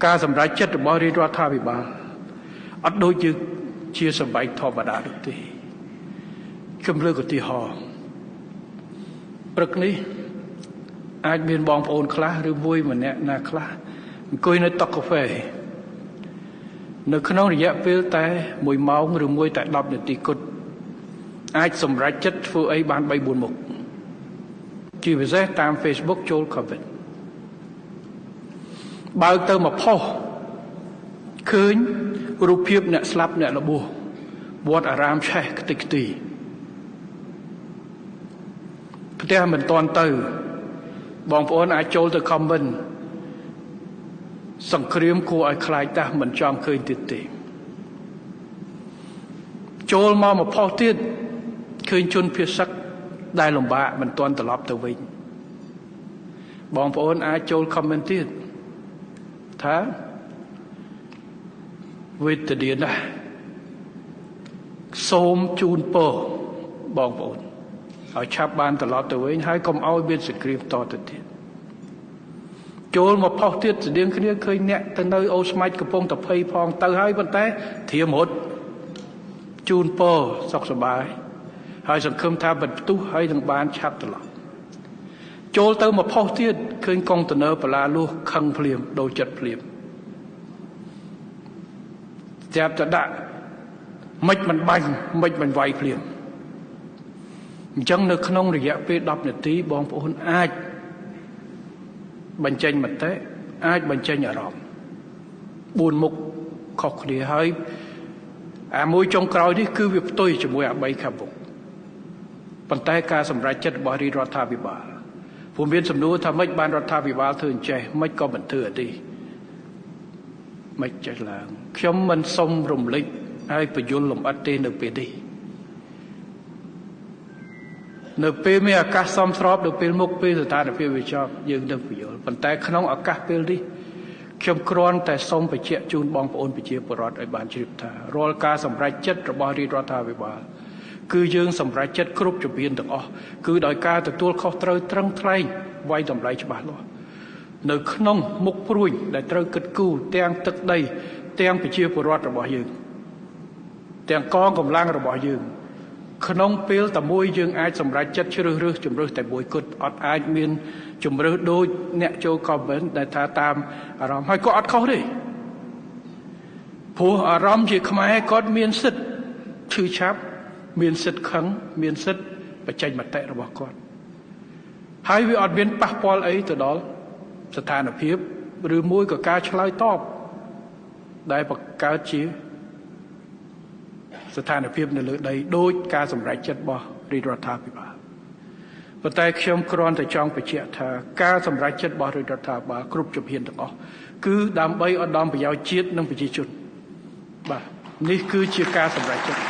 ការសម្រេចចិត្តរបស់រាជរដ្ឋាភិបាលអត់ដូចជាសម្បែងធម្មតានោះទេខ្ញុំលើកឧទាហរណ៍ព្រឹកនេះអាចមានបងប្អូនខ្លះឬមួយម្នាក់ណាខ្លះអង្គុយនៅតុកាហ្វេនៅក្នុងរយៈពេលតែ1ម៉ោងឬមួយតែ10នាទីគត់អាចសម្រេចចិត្តធ្វើអីបាន3-4មុខជាពិសេសតាម Facebook ចូល comment បើកទៅមកផុសឃើញរូបភាពអ្នកស្លាប់អ្នករបួសវត្តអារាមឆេះខ្ទេចខ្ទីផ្ទះមិនតាន់ទៅបងប្អូនអាចចូលទៅ comment សង្គ្រាមគួរឲ្យខ្លាចតាស់មិនចង់ឃើញទៀតទេចូលមកផុសទៀតឃើញជនភៀសសឹកដែលលំបាកមិនទាន់ត្រឡប់ទៅវិញបងប្អូនអាចចូល comment ទៀតថាវេទនាណាស់សូមជូនពរបងប្អូនឲ្យឆាប់បានត្រឡប់ទៅវិញហើយកុំឲ្យមានសង្គ្រាមតទៅទៀតចូលមកផុសទៀតស្តៀងគ្នាឃើញអ្នកទៅនៅអូស្មាច់កំពុងតែភ័យផងទៅហើយប៉ុន្តែធៀមរត់ជូនពរសុខសប្បាយហើយសង្ឃឹមថាបិទផ្ទុះហើយនឹងបានឆាប់ត្រឡប់ចូលទៅមកផុសទៀតឃើញកុងតឺន័របលាលួសខឹងភ្លាមដូរចិត្តភ្លាមចាប់ទៅដាក់មិនបាញ់មិនវាយភ្លាមអញ្ចឹងនៅក្នុងរយៈពេល10នាទីបងប្អូនអាចបញ្ចេញមតិអាចបញ្ចេញអារម្មណ៍4មុខខុសគ្នាហើយអាមួយចុងក្រោយនេះគឺវាផ្ទុយជាមួយអា3ខាងមុខប៉ុន្តែការសម្រេចចិត្តរបស់រាជរដ្ឋាភិបាលព្រោះមានសំណួរថាម៉េចបានរដ្ឋាភិបាលធ្វើអញ្ចេះម៉េចក៏មិនធ្វើទេមិនចេះឡើងខ្ញុំមិនសុំរំលេចហើយបញ្យលលំអិតទេនៅពេលនេះនៅពេលមានឱកាសសមស្របនៅពេលមុខពេលស្ថានភាពវាចប់យើងនឹងបញ្យលប៉ុន្តែក្នុងឱកាសពេលនេះខ្ញុំគ្រាន់តែសូមបញ្ជាក់ជូនបងប្អូនប្រជាពលរដ្ឋឲ្យបានជ្រាបថារាល់ការសម្រេចចិត្តរបស់រាជរដ្ឋាភិបាលគឺយើងសម្រេចចិត្តគ្រប់ជំហានទាំងអស់គឺដោយការទទួលខុសត្រូវត្រឹងថ្លែងវាយតម្លៃច្បាស់លាស់នៅក្នុងមុខព្រួយដែលត្រូវគិតគូរទាំងទឹកដីទាំងប្រជាពលរដ្ឋរបស់យើងទាំងកងកម្លាំងរបស់យើងក្នុងពេលតែមួយយើងអាចសម្រេចចិត្តជ្រើសរើសជំរើសតែមួយគត់អត់អាចមានជំរើសដូចអ្នកចូល comment ដែលថាតាមអារម្មណ៍ហើយក៏អត់ខុសទេព្រោះអារម្មណ៍ជាខ្មែរគាត់មានសិទ្ធិឈឺឆាប់មានសិទ្ធិខឹងមានសិទ្ធិបញ្ចេញមតិរបស់គាត់ហើយវាអត់មានប៉ះពាល់អីទៅដល់ស្ថានភាពឬមួយក៏ការឆ្លើយតបដែលបង្កើតជាស្ថានភាពនៅលើដីដោយការសម្រេចចិត្តរបស់រាជរដ្ឋាភិបាលប៉ុន្តែខ្ញុំគ្រាន់តែចង់បញ្ជាក់ថាការសម្រេចចិត្តរបស់រាជរដ្ឋាភិបាលគ្រប់ជំហានទាំងអស់គឺដើម្បីឧត្តមប្រយោជន៍ជាតិនិងប្រជាជនបាទនេះគឺជាការសម្រេចចិត្ត